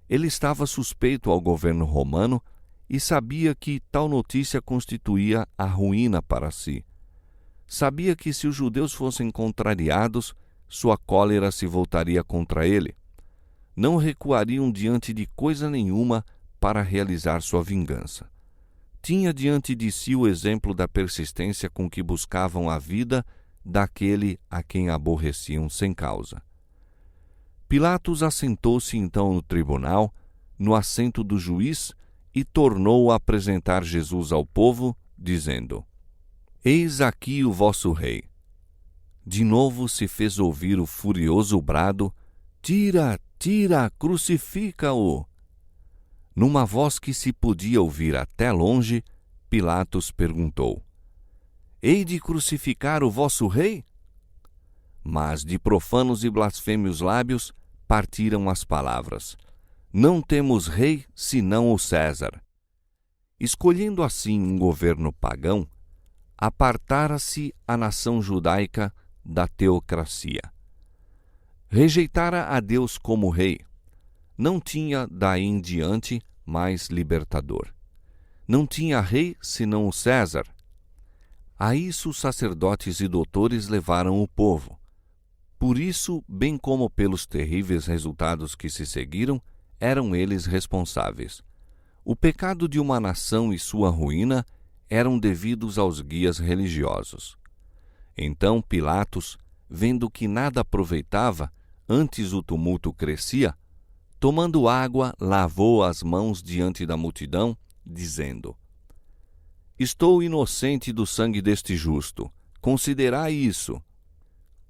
Ele estava suspeito ao governo romano e sabia que tal notícia constituía a ruína para si. Sabia que se os judeus fossem contrariados, sua cólera se voltaria contra ele. Não recuariam diante de coisa nenhuma para realizar sua vingança. Tinha diante de si o exemplo da persistência com que buscavam a vida daquele a quem aborreciam sem causa. Pilatos assentou-se então no tribunal, no assento do juiz, e tornou a apresentar Jesus ao povo, dizendo: Eis aqui o vosso rei. De novo se fez ouvir o furioso brado: Tira, tira, crucifica-o! Numa voz que se podia ouvir até longe, Pilatos perguntou: Hei de crucificar o vosso rei? Mas de profanos e blasfêmios lábios partiram as palavras: Não temos rei senão o César. Escolhendo assim um governo pagão, apartara-se a nação judaica da teocracia. Rejeitara a Deus como rei. Não tinha daí em diante mais libertador. Não tinha rei senão o César. A isso os sacerdotes e doutores levaram o povo. Por isso, bem como pelos terríveis resultados que se seguiram, eram eles responsáveis. O pecado de uma nação e sua ruína eram devidos aos guias religiosos. Então Pilatos, vendo que nada aproveitava, antes o tumulto crescia, tomando água, lavou as mãos diante da multidão, dizendo: Estou inocente do sangue deste justo, considerai isso.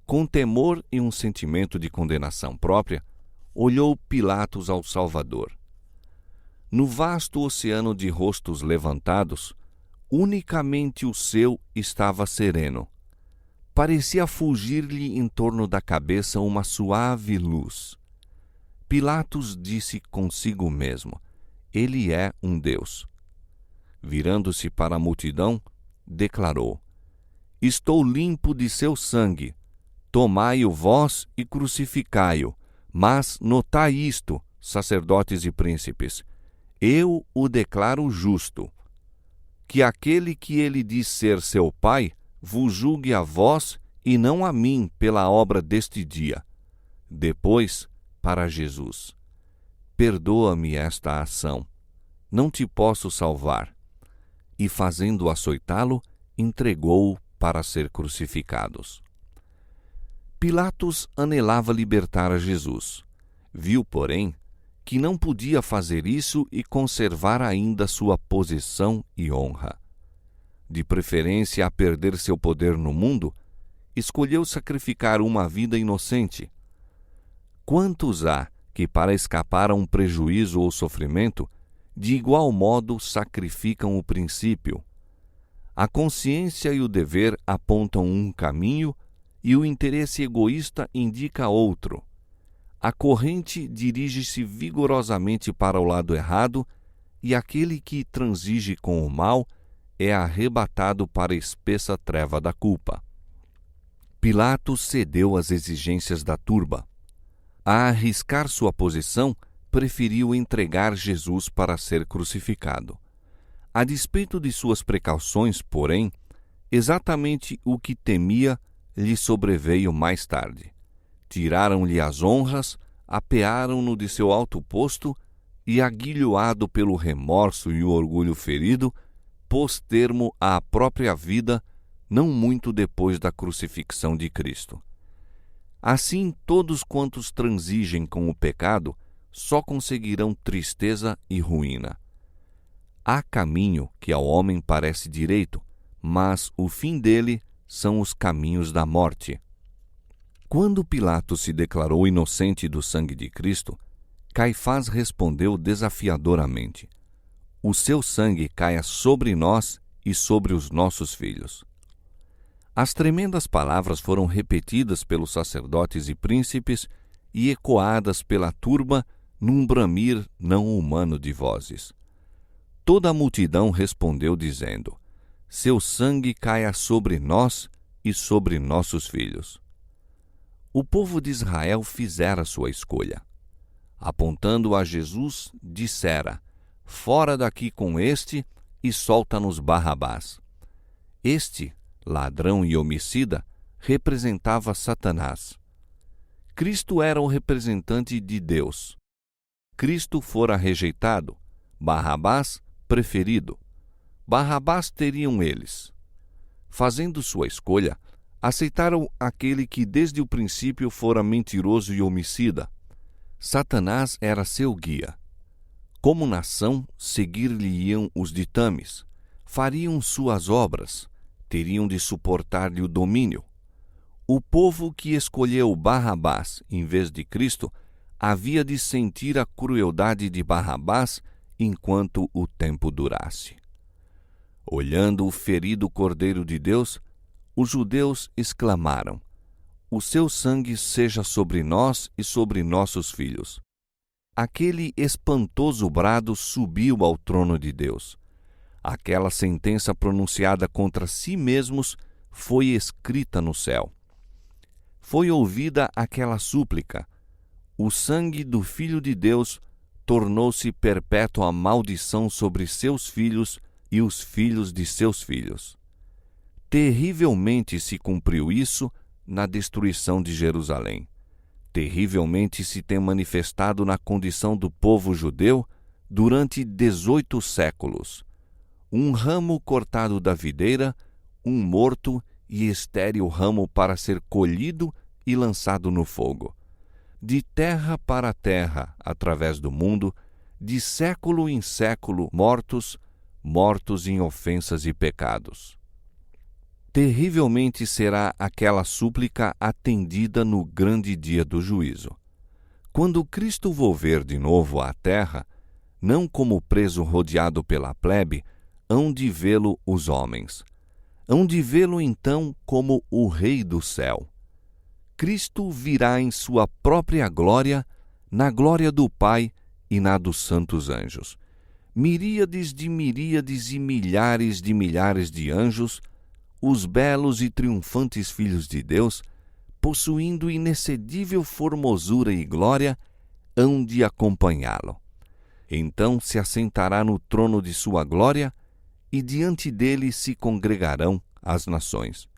Com temor e um sentimento de condenação própria, olhou Pilatos ao Salvador. No vasto oceano de rostos levantados, unicamente o seu estava sereno. Parecia fugir-lhe em torno da cabeça uma suave luz. Pilatos disse consigo mesmo: Ele é um Deus. Virando-se para a multidão, declarou: Estou limpo de seu sangue. Tomai-o vós e crucificai-o. Mas notai isto, sacerdotes e príncipes: eu o declaro justo. Que aquele que ele diz ser seu Pai vos julgue a vós e não a mim pela obra deste dia. Depois, para Jesus: perdoa-me esta ação. Não te posso salvar. E fazendo açoitá-lo, entregou-o para ser crucificados. Pilatos anelava libertar a Jesus. Viu, porém, que não podia fazer isso e conservar ainda sua posição e honra. De preferência a perder seu poder no mundo, escolheu sacrificar uma vida inocente. Quantos há que, para escapar a um prejuízo ou sofrimento, de igual modo sacrificam o princípio? A consciência e o dever apontam um caminho e o interesse egoísta indica outro. A corrente dirige-se vigorosamente para o lado errado e aquele que transige com o mal é arrebatado para a espessa treva da culpa. Pilatos cedeu às exigências da turba. A arriscar sua posição, preferiu entregar Jesus para ser crucificado. A despeito de suas precauções, porém, exatamente o que temia lhe sobreveio mais tarde. Tiraram-lhe as honras, apearam-no de seu alto posto e, aguilhoado pelo remorso e o orgulho ferido, pôs termo à própria vida não muito depois da crucifixão de Cristo. Assim, todos quantos transigem com o pecado só conseguirão tristeza e ruína. Há caminho que ao homem parece direito, mas o fim dele são os caminhos da morte. Quando Pilatos se declarou inocente do sangue de Cristo, Caifás respondeu desafiadoramente: o seu sangue caia sobre nós e sobre os nossos filhos. As tremendas palavras foram repetidas pelos sacerdotes e príncipes e ecoadas pela turba num bramir não humano de vozes. Toda a multidão respondeu dizendo: seu sangue caia sobre nós e sobre nossos filhos. O povo de Israel fizera sua escolha. Apontando a Jesus, dissera: fora daqui com este e solta-nos Barrabás. Este, ladrão e homicida, representava Satanás. Cristo era o representante de Deus. Cristo fora rejeitado, Barrabás preferido. Barrabás teriam eles. Fazendo sua escolha, aceitaram aquele que desde o princípio fora mentiroso e homicida. Satanás era seu guia. Como nação, seguir-lhe-iam os ditames, fariam suas obras, teriam de suportar-lhe o domínio. O povo que escolheu Barrabás em vez de Cristo havia de sentir a crueldade de Barrabás enquanto o tempo durasse. Olhando o ferido Cordeiro de Deus, os judeus exclamaram: o seu sangue seja sobre nós e sobre nossos filhos. Aquele espantoso brado subiu ao trono de Deus. Aquela sentença pronunciada contra si mesmos foi escrita no céu. foi ouvida aquela súplica. O sangue do Filho de Deus tornou-se perpétua maldição sobre seus filhos e os filhos de seus filhos. Terrivelmente se cumpriu isso na destruição de Jerusalém. Terrivelmente se tem manifestado na condição do povo judeu durante 18 séculos. Um ramo cortado da videira, um morto e estéril ramo para ser colhido e lançado no fogo. De terra para terra, através do mundo, de século em século, mortos em ofensas e pecados. Terrivelmente será aquela súplica atendida no grande dia do juízo. Quando Cristo volver de novo à terra, não como preso rodeado pela plebe, hão de vê-lo os homens. Hão de vê-lo então como o Rei do céu. Cristo virá em sua própria glória, na glória do Pai e na dos santos anjos. Miríades e milhares de anjos, os belos e triunfantes filhos de Deus, possuindo inexcedível formosura e glória, hão de acompanhá-lo. Então se assentará no trono de sua glória, e diante dele se congregarão as nações.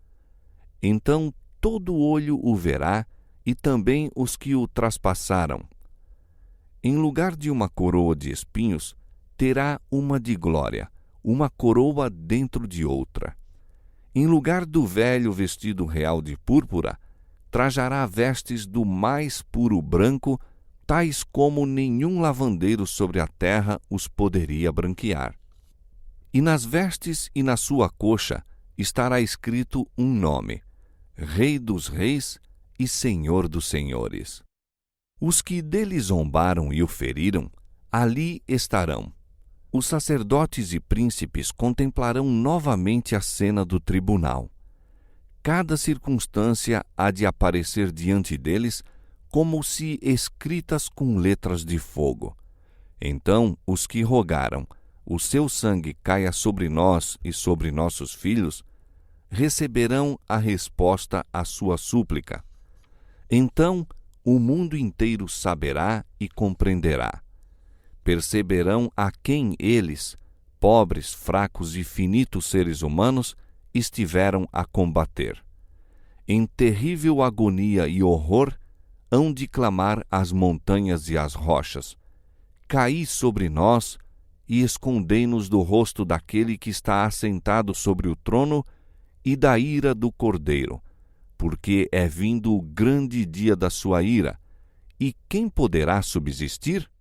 Então todo olho o verá, e também os que o traspassaram. Em lugar de uma coroa de espinhos, terá uma de glória, uma coroa dentro de outra. Em lugar do velho vestido real de púrpura, trajará vestes do mais puro branco, tais como nenhum lavandeiro sobre a terra os poderia branquear. E nas vestes e na sua coxa estará escrito um nome: Rei dos Reis e Senhor dos Senhores. Os que dele zombaram e o feriram, ali estarão. Os sacerdotes e príncipes contemplarão novamente a cena do tribunal. Cada circunstância há de aparecer diante deles como se escritas com letras de fogo. Então os que rogaram, o seu sangue caia sobre nós e sobre nossos filhos, receberão a resposta à sua súplica. Então o mundo inteiro saberá e compreenderá. Perceberão a quem eles, pobres, fracos e finitos seres humanos, estiveram a combater. Em terrível agonia e horror, hão de clamar as montanhas e as rochas: caí sobre nós e escondei-nos do rosto daquele que está assentado sobre o trono e da ira do Cordeiro, porque é vindo o grande dia da sua ira, e quem poderá subsistir?